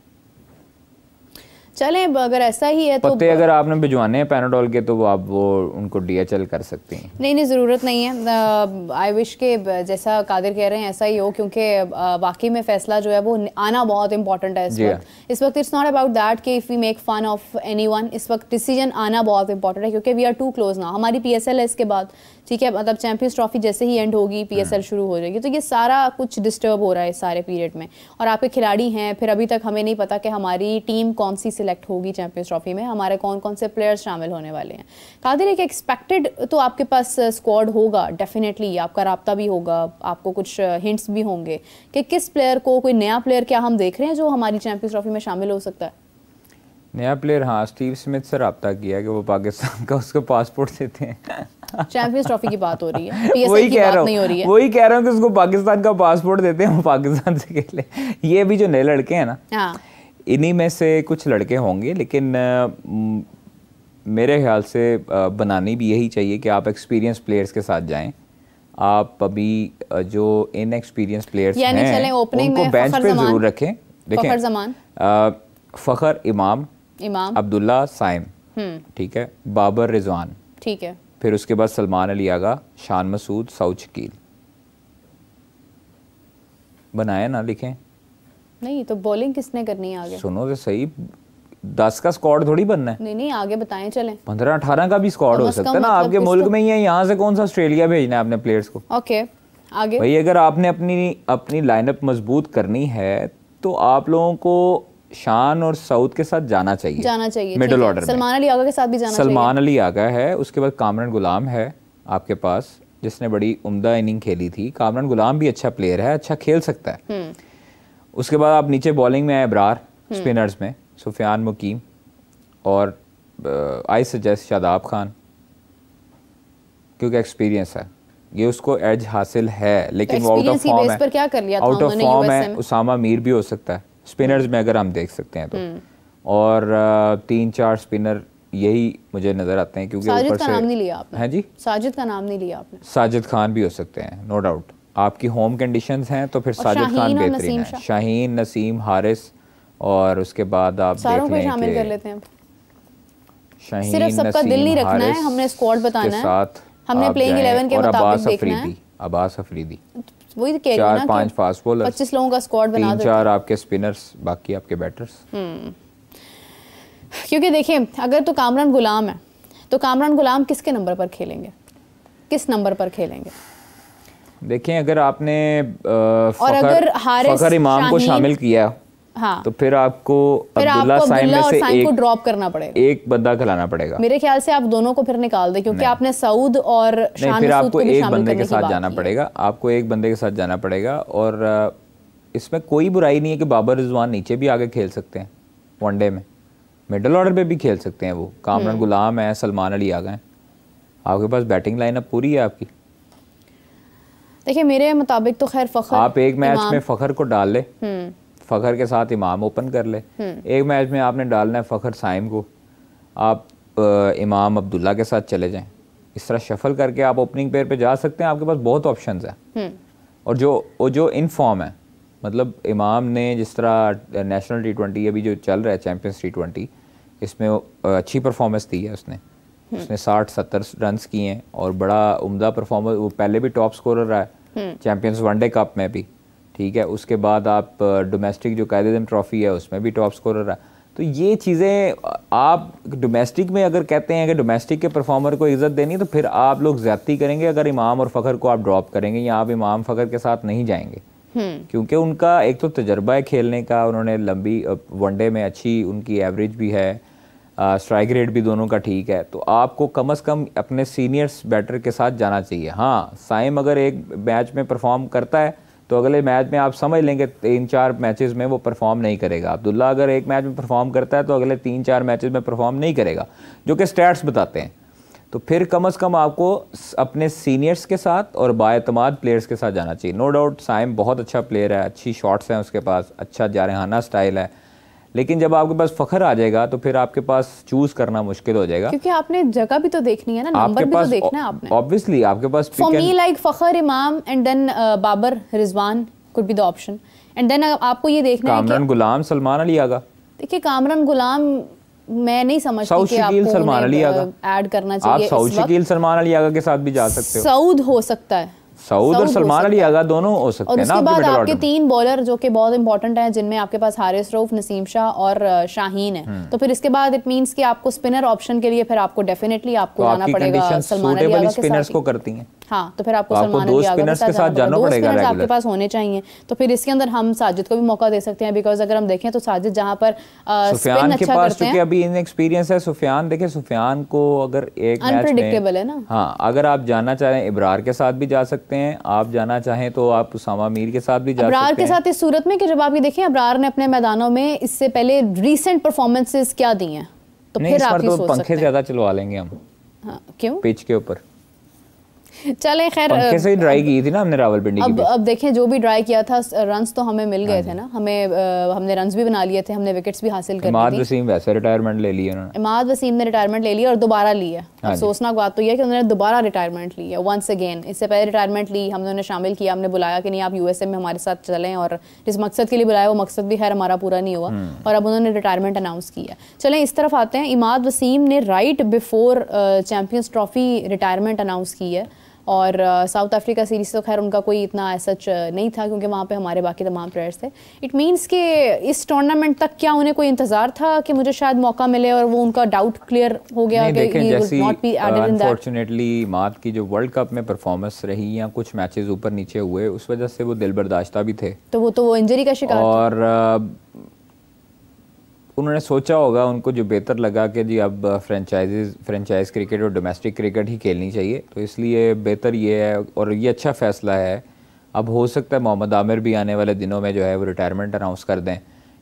चलें, अगर ऐसा ही है तो पत्ते अगर आपने भिजवाने हैं पैनाडोल के तो आप वो उनको DHL कर सकती हैं। नहीं ज़रूरत नहीं है। आई विश के जैसा कादिर कह रहे हैं ऐसा ही हो, क्योंकि वाकई में फैसला जो है वो आना बहुत इंपॉर्टेंट है इस वक्त। इट्स नॉट अबाउट दैट कि if we make fun of anyone. इस वक्त डिसीजन आना बहुत इंपॉर्टेंट है, क्योंकि वी आर टू क्लोज ना। हमारी PSL है इसके बाद, ठीक है, मतलब चैंपियंस ट्रॉफी जैसे ही एंड होगी PSL शुरू हो जाएगी। तो ये सारा कुछ डिस्टर्ब हो रहा है इस सारे पीरियड में, और आपके खिलाड़ी हैं। फिर अभी तक हमें नहीं पता कि हमारी टीम कौन सी सिलेक्ट होगी चैंपियंस ट्रॉफी में, हमारे कौन कौन से प्लेयर्स शामिल होने वाले हैं। कादिर, एक एक्सपेक्टेड तो आपके पास स्क्वाड होगा डेफिनेटली, आपका राब्ता भी होगा, आपको कुछ हिंट्स भी होंगे कि किस प्लेयर को, कोई नया प्लेयर क्या हम देख रहे हैं जो हमारी चैंपियंस ट्रॉफी में शामिल हो सकता है? नया प्लेयर, हाँ, स्टीव स्मिथ से रब्ता किया कि वो पाकिस्तान का उसको पासपोर्ट देते हैं। चैंपियंस ट्रॉफी की बात हो रही है, PSL वही की कह बात रहा नहीं हो रही है। वही कह रहा हूँ कि उसको पाकिस्तान का पासपोर्ट देते हैं, वो पाकिस्तान से खेले। ये भी जो नए लड़के हैं ना, हाँ, इन्हीं में से कुछ लड़के होंगे, लेकिन मेरे ख्याल से बनानी भी यही चाहिए कि आप एक्सपीरियंस प्लेयर्स के साथ जाएं। आप अभी जो इनएक्सपीरियंस प्लेयर्स हैं उनको बेंच पे जरूर रखें। देखें, फ़खर इमाम, अब्दुल्ला साइम, ठीक है, बाबर रिजवान, ठीक है, फिर उसके बाद सलमान अली आगा, शान मसूद, सऊद शकील। बनाए ना, लिखें। नहीं तो बॉलिंग किसने करनी है आगे? सुनो तो सही, 10 का स्क्वाड थोड़ी बनना है। नहीं आगे बताएं, चलें। 15-18 का भी स्क्वाड हो सकता है ना, आपके मुल्क में ही है। यहाँ से कौन सा ऑस्ट्रेलिया भेजना है अपने प्लेयर्स को? ओके, आगे भाई अगर आपने अपनी लाइनअप मजबूत करनी है तो आप लोगों को शान और सऊद के साथ जाना चाहिए मिडिल ऑर्डर में। सलमान अली आगा के साथ भी जाना चाहिए। सलमान अली आगा है, उसके बाद कामरान गुलाम है आपके पास, जिसने बड़ी उम्दा इनिंग खेली थी। कामरान गुलाम भी अच्छा प्लेयर है, अच्छा खेल सकता है। उसके बाद आप नीचे बॉलिंग में है अबरार, स्पिनर्स में सुफियान मुकीम, और आई सजेस्ट शादाब खान, क्योंकि एक्सपीरियंस है, ये उसको एज हासिल है। लेकिन वो आउट ऑफ फॉर्म है, आउट ऑफ फॉर्म है। उसामा मीर भी हो सकता है स्पिनर्स में अगर हम देख सकते हैं तो। और 3-4 स्पिनर यही मुझे नजर आते हैं, क्योंकि ऊपर से नाम नहीं लिया आपने। हैं जी, साजिद का नाम नहीं लिया आपने। साजिद खान भी हो सकते हैं, नो डाउट। आपकी होम कंडीशंस हैं तो फिर साजिद खान बेहतरीन है। शाहीन, नसीम, हारिस और उसके बाद आप सारों देख को लें शामिल कर लेते हैं। शाहीन सिर्फ सबका दिल नहीं रखना है, हमने स्क्वाड बताना है, साथ हमने प्लेइंग 11 के मुताबिक देखना है। अब्बास अफरीदी, वही कह रही हूं ना, 4-5 फास्ट बॉलर्स, 25 लोगों का स्क्वाड बना देते हैं, 3-4 आपके स्पिनर्स, बाकी आपके बैटर्स। क्योंकि देखिए अगर तो कामरान गुलाम है तो कामरान गुलाम किसके नंबर पर खेलेंगे, किस नंबर पर खेलेंगे? देखें अगर आपने और अगर फखर इमाम को शामिल किया, हाँ, तो फिर आपको अब्दुल्ला साइम में से को ड्रॉप करना पड़ेगा, एक बंदा खिलाना पड़ेगा। मेरे ख्याल से आप दोनों को फिर निकाल दें, क्योंकि आपने सऊद और नहीं, फिर आपको एक बंदे के साथ जाना पड़ेगा, आपको एक बंदे के साथ जाना पड़ेगा। और इसमें कोई बुराई नहीं है कि बाबर रिजवान नीचे भी आगे खेल सकते हैं, वनडे में मिडल ऑर्डर पे भी खेल सकते हैं। वो कामरान गुलाम है, सलमान अली आ गए, आपके पास बैटिंग लाइनअप पूरी है आपकी। देखिए मेरे मुताबिक तो खैर फखर, आप एक मैच में फखर को डाल ले, फखर के साथ इमाम ओपन कर ले। एक मैच में आपने डालना है फखर साइम को, आप इमाम अब्दुल्ला के साथ चले जाएं। इस तरह शफल करके आप ओपनिंग पेयर पे जा सकते हैं, आपके पास बहुत ऑप्शंस हैं। और जो इन फॉर्म है, मतलब इमाम ने जिस तरह नेशनल T20 अभी जो चल रहा है चैंपियंस T20, इसमें अच्छी परफॉर्मेंस दी है उसने 60-70 रन किए हैं और बड़ा उम्दा परफॉर्मेंस। वो पहले भी टॉप स्कोरर रहा है चैंपियंस वनडे कप में भी, ठीक है। उसके बाद आप डोमेस्टिक जो कायदे ट्रॉफी है उसमें भी टॉप स्कोरर रहा। तो ये चीज़ें आप डोमेस्टिक में अगर कहते हैं कि डोमेस्टिक के परफॉर्मर को इज्जत देनी, तो फिर आप लोग ज्यादती करेंगे अगर इमाम और फ़खर को आप ड्रॉप करेंगे या आप इमाम फ़खर के साथ नहीं जाएंगे, क्योंकि उनका एक तो तजर्बा है खेलने का, उन्होंने लंबी वनडे में अच्छी उनकी एवरेज भी है, स्ट्राइक रेट भी दोनों का ठीक है। तो आपको कम से कम अपने सीनियर्स बैटर के साथ जाना चाहिए। हाँ, साइम अगर एक मैच में परफॉर्म करता है तो अगले मैच में आप समझ लेंगे 3-4 मैचेस में वो परफॉर्म नहीं करेगा। अब्दुल्ला अगर एक मैच में परफॉर्म करता है तो अगले 3-4 मैचेस में परफॉर्म नहीं करेगा, जो कि स्टैट्स बताते हैं। तो फिर कम से कम आपको अपने सीनियर्स के साथ और बाएतमाद प्लेयर्स के साथ जाना चाहिए। नो डाउट साइम बहुत अच्छा प्लेयर है, अच्छी शॉट्स हैं उसके पास, अच्छा जारहाना स्टाइल है, लेकिन जब आपके पास फखर आ जाएगा तो फिर आपके पास चूज करना मुश्किल हो जाएगा, क्योंकि आपने जगह भी तो देखनी है ना, नंबर भी तो देखना है आपने। ऑब्वियसली आपके पास for me like Fakhar Imam and then Babar Rizwan could be the option, and then आपको ये देखना है कि कामरान गुलाम, सलमान अली आगा। देखिए कामरान गुलाम मैं नहीं समझती कि आपको सलमान अली आगा ऐड करना चाहिए। आप सऊद शकील सलमान अली आगा के साथ भी जा सकते हो। सऊद हो सकता है, सऊद और सलमान अली आगा दोनों हो सकते हैं ना। और उसके बाद आपके 3 बॉलर जो कि बहुत इंपॉर्टेंट हैं, जिनमें आपके पास हारिस रऊफ, नसीम शाह और शाहीन है। तो फिर इसके बाद इट मींस कि आपको स्पिनर ऑप्शन के लिए फिर आपको डेफिनेटली आपको जाना पड़ेगा सलमान अली आगा के साथ। को करती हैं। हाँ, तो फिर आपको सलमान अली आगा के साथ जाना पड़ेगा, आपके पास होने चाहिए। तो फिर इसके अंदर हम साजिद को भी मौका दे सकते हैं, बिकॉज अगर हम देखें तो साजिद जहाँ पर सुफियान के पास चूंकि अभी इनएक्सपीरियंस है सुफियान, देखिए सुफियान को अगर एक मैच अनप्रेडिक्टेबल है ना। हाँ, अगर आप जाना चाहें इब्रार के साथ भी जा सकते हैं, आप जाना चाहें तो आप उसामा मीर के साथ भी जा सकते हैं। इब्रार के साथ इस सूरत में कि जब आप ये देखें इब्रार ने अपने मैदानों में इससे पहले रीसेंट परफॉर्मेंसेस क्या दी हैं, तो फिर आप ये सोच सकते हैं पंखे ज्यादा चलवा लेंगे हम। हाँ, क्यों? पिच के ऊपर चलें, खैर पंखे से ही ड्राई की थी ना हमने रावलपिंडी की। अब देखें जो भी ड्राई किया था, रन्स तो हमें मिल गए थे ना, हमने रन्स भी बना लिए थे, हमने विकेट्स भी हासिल कर ली थी। इमाद वसीम वैसे रिटायरमेंट ले ली उन्होंने। इमाद वसीम ने रिटायरमेंट ले ली और दोबारा ली है। अफसोसनाक बात तो यह है कि उन्होंने दोबारा रिटायरमेंट ली है, वंस अगेन। इससे पहले रिटायरमेंट ली, हमने उन्हें शामिल किया, हमने बुलाया कि नहीं आप यूएसए में हमारे साथ चलें, और जिस मकसद के लिए बुलाया वो मकसद भी खैर हमारा पूरा नहीं हुआ, और अब उन्होंने रिटायरमेंट अनाउंस किया। चलें इस तरफ आते हैं, इमाद वसीम ने right before champions trophy retirement announce की है, और साउथ अफ्रीका सीरीज़ तो खैर उनका कोई इतना सच नहीं था, क्योंकि वहाँ पे हमारे बाकी तमाम प्लेयर्स थे। इट मींस कि इस टूर्नामेंट तक क्या उन्हें कोई इंतज़ार था कि मुझे शायद मौका मिले, और वो उनका डाउट क्लियर हो गया कि he will not be added in that. Unfortunately मात की जो वर्ल्ड कप में परफॉर्मेंस रही या कुछ मैचेस ऊपर नीचे हुए, उस वजह से वो दिल बर्दाश्ता भी थे, तो वो इंजरी का शिकार और उन्होंने सोचा होगा, उनको जो बेहतर लगा कि जी अब फ्रेंचाइज क्रिकेट और डोमेस्टिक क्रिकेट ही खेलनी चाहिए, तो इसलिए बेहतर ये है और ये अच्छा फ़ैसला है। अब हो सकता है मोहम्मद आमिर भी आने वाले दिनों में जो है वो रिटायरमेंट अनाउंस कर दें,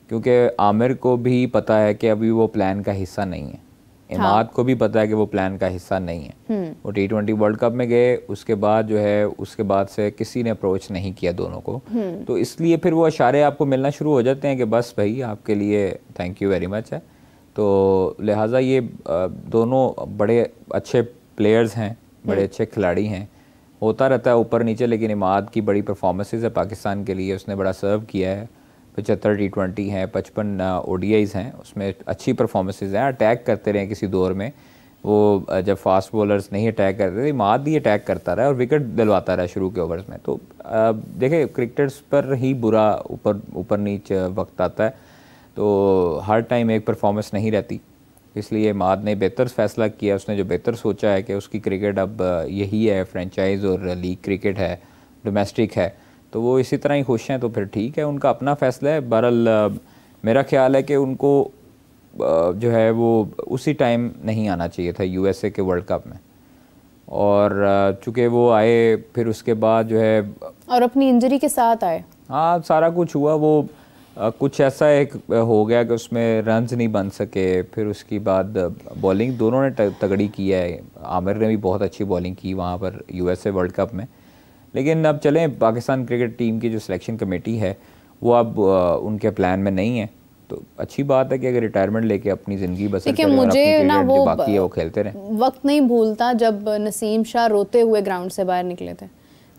क्योंकि आमिर को भी पता है कि अभी वो प्लान का हिस्सा नहीं है। इमाद को भी पता है कि वो प्लान का हिस्सा नहीं है। वो T20 वर्ल्ड कप में गए, उसके बाद जो है उसके बाद से किसी ने अप्रोच नहीं किया दोनों को, तो इसलिए फिर वो इशारे आपको मिलना शुरू हो जाते हैं कि बस भाई आपके लिए थैंक यू वेरी मच है। तो लिहाजा ये दोनों बड़े अच्छे प्लेयर्स हैं, बड़े अच्छे खिलाड़ी हैं, होता रहता है ऊपर नीचे, लेकिन इमाद की बड़ी परफॉर्मेंसेस है पाकिस्तान के लिए, उसने बड़ा सर्व किया है, 75 T20 हैं, 55 ODIs हैं, उसमें अच्छी परफॉर्मेंसेज हैं। अटैक करते रहे किसी दौर में, वो जब फास्ट बॉलर्स नहीं अटैक करते थे, इमाद ही अटैक करता रहा और विकेट दिलवाता रहा शुरू के ओवर्स में। तो देखिए क्रिकेटर्स पर ही बुरा ऊपर नीच वक्त आता है, तो हर टाइम एक परफॉर्मेंस नहीं रहती। इसलिए इमाद ने बेहतर फैसला किया, उसने जो बेहतर सोचा है कि उसकी क्रिकेट अब यही है, फ्रेंचाइज और लीग क्रिकेट है, डोमेस्टिक है, तो वो इसी तरह ही खुश हैं, तो फिर ठीक है, उनका अपना फैसला है। बहरहाल मेरा ख्याल है कि उनको जो है वो उसी टाइम नहीं आना चाहिए था USA के वर्ल्ड कप में, और चूँकि वो आए फिर उसके बाद जो है और अपनी इंजरी के साथ आए, हाँ सारा कुछ हुआ, वो कुछ ऐसा एक हो गया कि उसमें रन्स नहीं बन सके। फिर उसके बाद बॉलिंग दोनों ने तगड़ी की है, आमिर ने भी बहुत अच्छी बॉलिंग की वहाँ पर USA वर्ल्ड कप में। लेकिन अब चलें, पाकिस्तान क्रिकेट टीम की जो सिलेक्शन कमेटी है वो अब उनके प्लान में नहीं है, तो अच्छी बात है कि अगर रिटायरमेंट लेके अपनी ज़िंदगी बसर करें, मुझे ना वो बाकी है वो खेलते रहें। वक्त नहीं भूलता जब नसीम शाह रोते हुए ग्राउंड से बाहर निकले थे,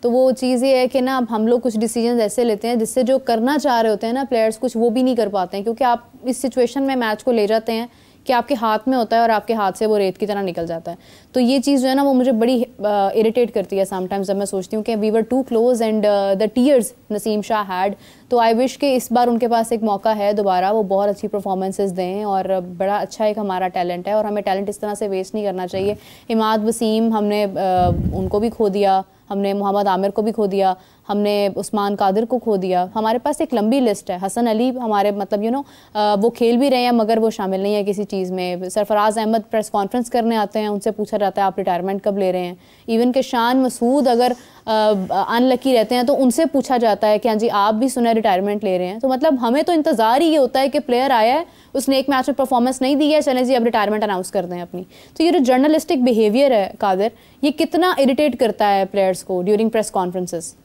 तो वो चीज़ ये है कि ना अब हम लोग कुछ डिसीजन ऐसे लेते हैं जिससे जो करना चाह रहे होते हैं ना प्लेयर्स, कुछ वो भी नहीं कर पाते हैं, क्योंकि आप इस सिचुएशन में मैच को ले जाते हैं कि आपके हाथ में होता है और आपके हाथ से वो रेत की तरह निकल जाता है। तो ये चीज़ जो है ना वो मुझे बड़ी इरिटेट करती है समटाइम्स, जब मैं सोचती हूँ कि we were too close and the tears Naseem Shah had. तो आई विश कि इस बार उनके पास एक मौका है दोबारा, वो बहुत अच्छी परफॉर्मेंसेस दें, और बड़ा अच्छा एक हमारा टैलेंट है और हमें टैलेंट इस तरह से वेस्ट नहीं करना चाहिए। इमाद वसीम हमने उनको भी खो दिया, हमने मोहम्मद आमिर को भी खो दिया, हमने उस्मान कादिर को खो दिया, हमारे पास एक लंबी लिस्ट है। हसन अली हमारे मतलब वो खेल भी रहे हैं मगर वो शामिल नहीं है किसी चीज़ में। सरफराज अहमद प्रेस कॉन्फ्रेंस करने आते हैं, उनसे पूछा जाता है आप रिटायरमेंट कब ले रहे हैं। इवन के शान मसूद अगर अनलकी रहते हैं तो उनसे पूछा जाता है कि हाँ जी आप भी सुना रिटायरमेंट ले रहे हैं। तो मतलब हमें तो इंतज़ार ही ये होता है कि प्लेयर आया है, उसने एक मैच में परफॉर्मेंस नहीं दी है, चलें जी अब रिटायरमेंट अनाउंस कर दें अपनी। तो ये जो जर्नलिस्टिक बिहेवियर है कादिर, ये कितना इरिटेट करता है प्लेयर्स को ड्यूरिंग प्रेस कॉन्फ्रेंसेस।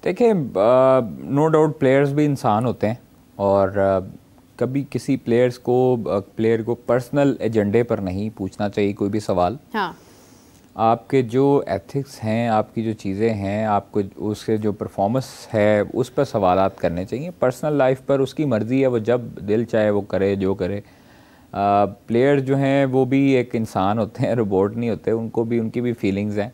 देखिए नो डाउट प्लेयर्स भी इंसान होते हैं, और कभी किसी प्लेयर को पर्सनल एजेंडे पर नहीं पूछना चाहिए कोई भी सवाल। हाँ, आपके जो एथिक्स हैं, आपकी जो चीज़ें हैं, आपको उसके जो परफॉर्मेंस है उस पर सवालात करने चाहिए। पर्सनल लाइफ पर उसकी मर्ज़ी है, वो जब दिल चाहे वो करे जो करे। प्लेयर जो हैं वो भी एक इंसान होते हैं, रोबोट नहीं होते, उनकी भी फीलिंग्स हैं।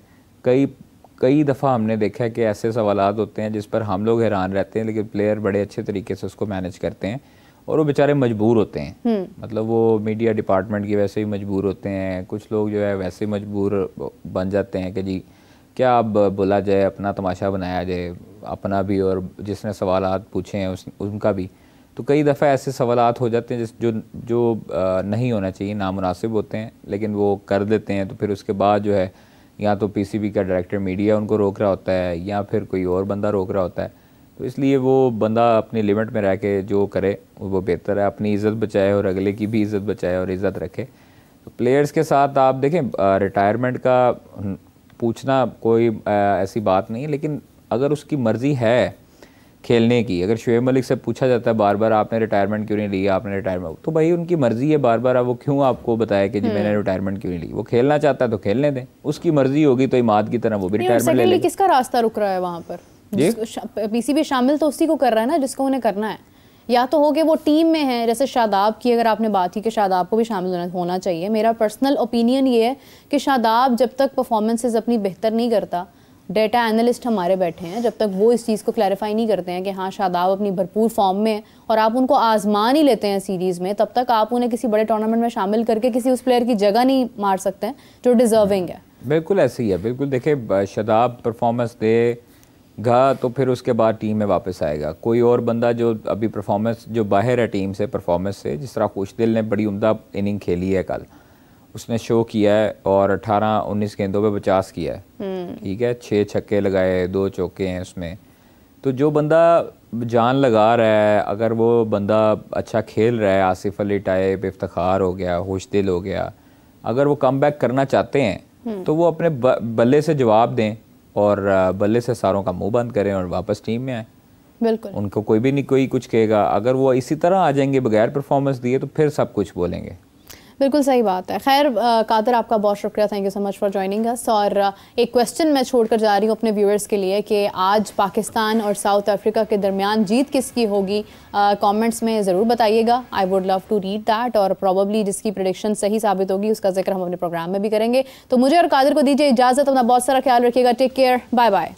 कई दफ़ा हमने देखा है कि ऐसे सवालात होते हैं जिस पर हम लोग हैरान रहते हैं, लेकिन प्लेयर बड़े अच्छे तरीके से उसको मैनेज करते हैं, और वो बेचारे मजबूर होते हैं। मतलब वो मीडिया डिपार्टमेंट की वैसे ही मजबूर होते हैं, कुछ लोग जो है वैसे ही मजबूर बन जाते हैं कि जी क्या अब बोला जाए, अपना तमाशा बनाया जाए, अपना भी और जिसने सवालात पूछे हैं उनका भी। तो कई दफ़ा ऐसे सवालात हो जाते हैं जो नहीं होना चाहिए, नामुनासिब होते हैं, लेकिन वो कर देते हैं। तो फिर उसके बाद जो है या तो PCB का डायरेक्टर मीडिया उनको रोक रहा होता है, या फिर कोई और बंदा रोक रहा होता है। तो इसलिए वो बंदा अपनी लिमिट में रह के जो करे वो बेहतर है, अपनी इज़्ज़त बचाए और अगले की भी इज़्ज़त बचाए और इज़्ज़त रखे। तो प्लेयर्स के साथ आप देखें, रिटायरमेंट का पूछना कोई ऐसी बात नहीं है, लेकिन अगर उसकी मर्ज़ी है खेलने की, अगर शुएब मलिक से पूछा जाता है बार बार आपने रिटायरमेंट क्यों नहीं लिया, आपने रिटायरमेंट, तो भाई उनकी मर्ज़ी है बार बार, अब वो क्यों आपको बताया कि जी मैंने रिटायरमेंट क्यों नहीं ली। वो खेलना चाहता है तो खेलने दें, उसकी मर्ज़ी होगी तो इमाद की तरह वो भी रिटायरमेंट ले लेगा। किसका रास्ता रुक रहा है वहाँ पर? PCB शामिल तो उसी को कर रहा है ना जिसको उन्हें करना है, या तो हो कि वो टीम में है। जैसे शादाब की अगर आपने बात की कि शादाब को भी शामिल होना चाहिए, मेरा पर्सनल ओपिनियन ये है कि शादाब जब तक परफॉर्मेंसेस अपनी बेहतर नहीं करता, डेटा एनालिस्ट हमारे बैठे हैं, जब तक वो इस चीज़ को क्लैरिफाई नहीं करते हैं कि हाँ शादाब अपनी भरपूर फॉर्म में और आप उनको आजमा नहीं लेते हैं सीरीज़ में, तब तक आप उन्हें किसी बड़े टूर्नामेंट में शामिल करके किसी उस प्लेयर की जगह नहीं मार सकते हैं जो डिजर्विंग है। बिल्कुल ऐसे ही है, बिल्कुल। देखिए शादाब परफॉर्मेंस देगा तो फिर उसके बाद टीम में वापस आएगा। कोई और बंदा जो अभी परफॉर्मेंस जो बाहर है टीम से परफॉर्मेंस से, जिस तरह खुशदिल ने बड़ी उम्दा इनिंग खेली है कल, उसने शो किया है और 18-19 गेंदों पे 50 किया है, ठीक है, 6 छक्के लगाए, 2 चौके हैं उसमें। तो जो बंदा जान लगा रहा है, अगर वो बंदा अच्छा खेल रहा है, आसिफ अली टाइप, इफ्तिखार हो गया, खुशदिल हो गया, अगर वो कम बैक करना चाहते हैं तो वो अपने बल्ले से जवाब दें और बल्ले से सारों का मुंह बंद करें और वापस टीम में आए। बिल्कुल, उनको कोई कुछ कहेगा। अगर वो इसी तरह आ जाएंगे बगैर परफॉर्मेंस दिए तो फिर सब कुछ बोलेंगे। बिल्कुल सही बात है। खैर कादर, आपका बहुत शुक्रिया, thank you so much for joining us. और एक क्वेश्चन मैं छोड़कर जा रही हूँ अपने व्यूअर्स के लिए कि आज पाकिस्तान और साउथ अफ्रीका के दरमियान जीत किसकी होगी, कमेंट्स में ज़रूर बताइएगा। I would love to read that, और प्रॉबली जिसकी प्रेडिक्शन सही साबित होगी उसका जिक्र हम अपने प्रोग्राम में भी करेंगे। तो मुझे और कादर को दीजिए इजाज़त, अपना बहुत सारा ख्याल रखिएगा। Take care, bye bye.